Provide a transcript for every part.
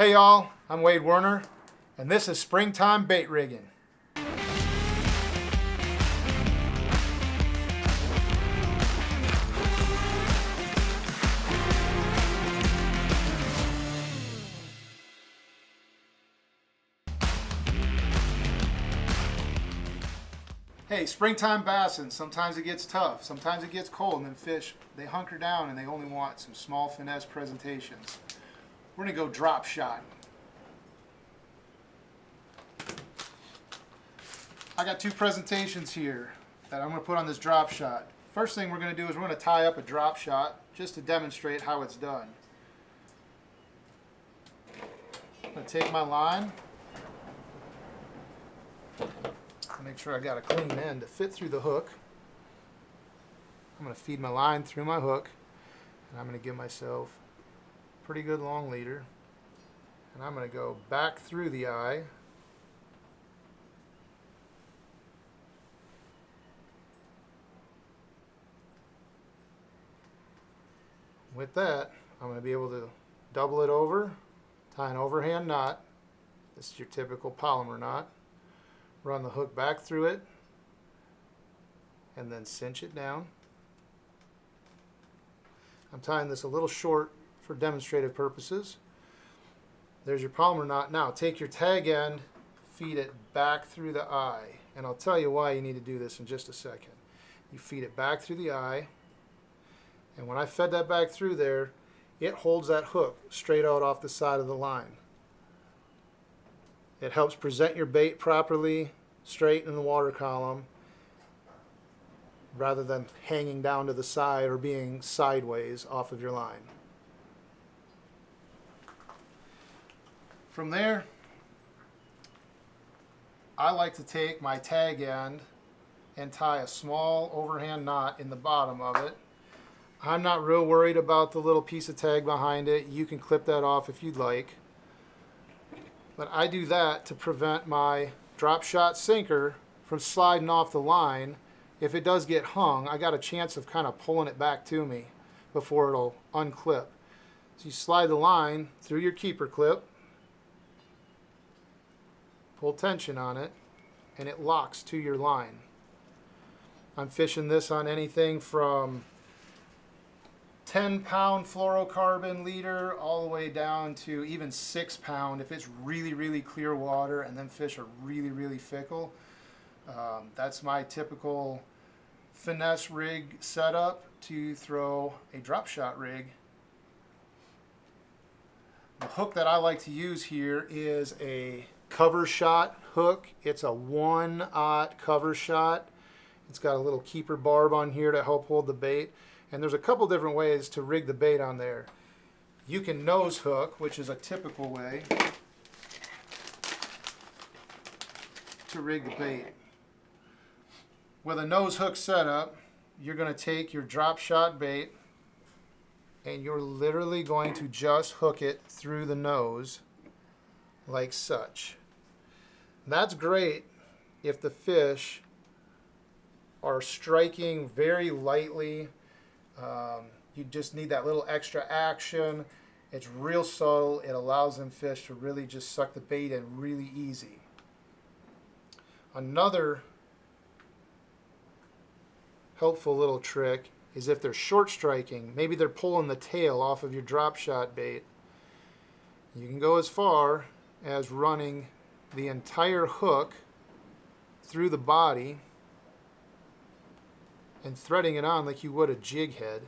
Hey y'all, I'm Wade Werner, and this is Springtime Bait Rigging. Hey, springtime bassing, sometimes it gets tough, sometimes it gets cold, and then fish, they hunker down and they only want some small finesse presentations. We're going to go drop shot. I got two presentations here that I'm going to put on this drop shot. First thing we're going to do is we're going to tie up a drop shot just to demonstrate how it's done. I'm going to take my line, make sure I got a clean end to fit through the hook. I'm going to feed my line through my hook, and I'm going to give myself a pretty good long leader, and I'm going to go back through the eye. With that, I'm going to be able to double it over, tie an overhand knot. This is your typical polymer knot. Run the hook back through it, and then cinch it down. I'm tying this a little short for demonstrative purposes. There's your polymer knot. Now take your tag end, feed it back through the eye, and I'll tell you why you need to do this in just a second. You feed it back through the eye, and when I fed that back through there, it holds that hook straight out off the side of the line. It helps present your bait properly, straight in the water column, rather than hanging down to the side or being sideways off of your line. From there, I like to take my tag end and tie a small overhand knot in the bottom of it. I'm not real worried about the little piece of tag behind it. You can clip that off if you'd like. But I do that to prevent my drop shot sinker from sliding off the line. If it does get hung, I got a chance of kind of pulling it back to me before it'll unclip. So you slide the line through your keeper clip, pull tension on it, and it locks to your line. I'm fishing this on anything from 10-pound fluorocarbon leader all the way down to even 6-pound if it's really, really clear water and then fish are really, really fickle. That's my typical finesse rig setup to throw a drop shot rig. The hook that I like to use here is a cover shot hook. It's a 1/0 cover shot. It's got a little keeper barb on here to help hold the bait. And there's a couple different ways to rig the bait on there. You can nose hook, which is a typical way to rig the bait. With a nose hook setup, you're going to take your drop shot bait and you're literally going to just hook it through the nose like such. That's great if the fish are striking very lightly. You just need that little extra action. It's real subtle. It allows them fish to really just suck the bait in really easy. Another helpful little trick is if they're short striking, maybe they're pulling the tail off of your drop shot bait, you can go as far as running the entire hook through the body and threading it on like you would a jig head.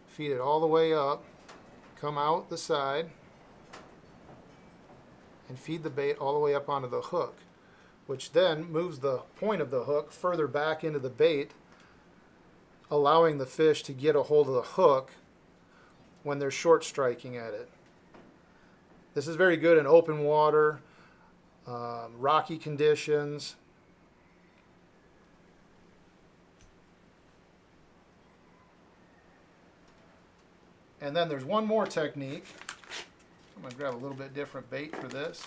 Feed it all the way up, come out the side, and feed the bait all the way up onto the hook, which then moves the point of the hook further back into the bait, allowing the fish to get a hold of the hook when they're short striking at it. This is very good in open water, rocky conditions. And then there's one more technique. I'm going to grab a little bit different bait for this.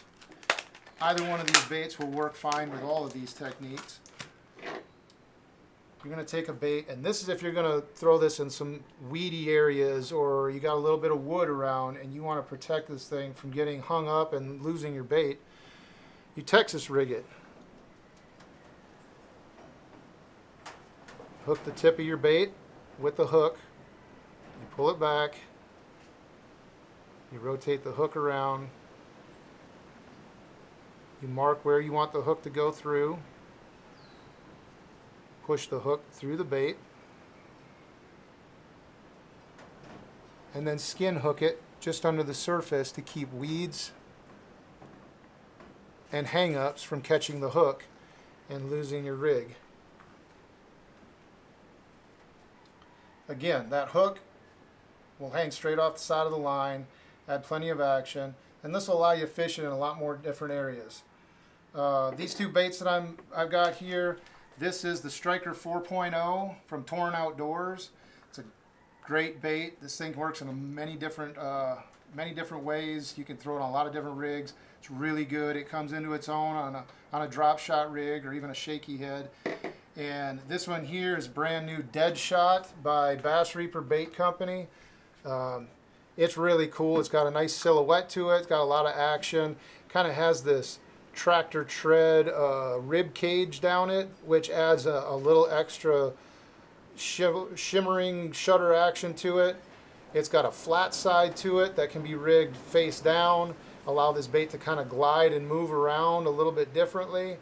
Either one of these baits will work fine with all of these techniques. you're going to take a bait, and this is if you're going to throw this in some weedy areas or you got a little bit of wood around and you want to protect this thing from getting hung up and losing your bait, you Texas rig it. Hook the tip of your bait with the hook, you pull it back, you rotate the hook around, you mark where you want the hook to go through, push the hook through the bait, and then skin hook it just under the surface to keep weeds and hang-ups from catching the hook and losing your rig. Again, that hook will hang straight off the side of the line, add plenty of action, and this will allow you to fish it in a lot more different areas. These two baits that I've got here, this is the Striker 4.0 from Torn Outdoors. It's a great bait. This thing works in many different ways. You can throw it on a lot of different rigs. It's really good. It comes into its own on a drop shot rig or even a shaky head. And this one here is brand new Dead Shot by Bass Reaper Bait Company. It's really cool. It's got a nice silhouette to it. It's got a lot of action. Kind of has this tractor tread rib cage down it, which adds a little extra shimmering shutter action to it. It's got a flat side to it that can be rigged face down, allow this bait to kind of glide and move around a little bit differently.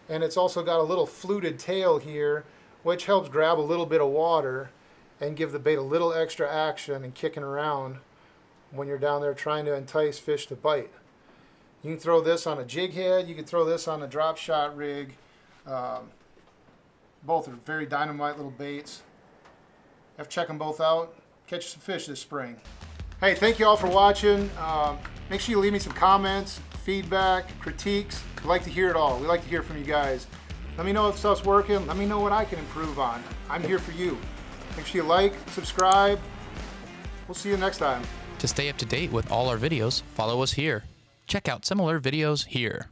And it's also got a little fluted tail here, which helps grab a little bit of water and give the bait a little extra action and kicking around when you're down there trying to entice fish to bite. You can throw this on a jig head, you can throw this on a drop shot rig. Both are very dynamite little baits. Have to check them both out. Catch some fish this spring. Hey, thank you all for watching. Make sure you leave me some comments, feedback, critiques. We'd like to hear it all. We like to hear from you guys. Let me know if stuff's working. Let me know what I can improve on. I'm here for you. Make sure you like, subscribe. We'll see you next time. To stay up to date with all our videos, follow us here. Check out similar videos here.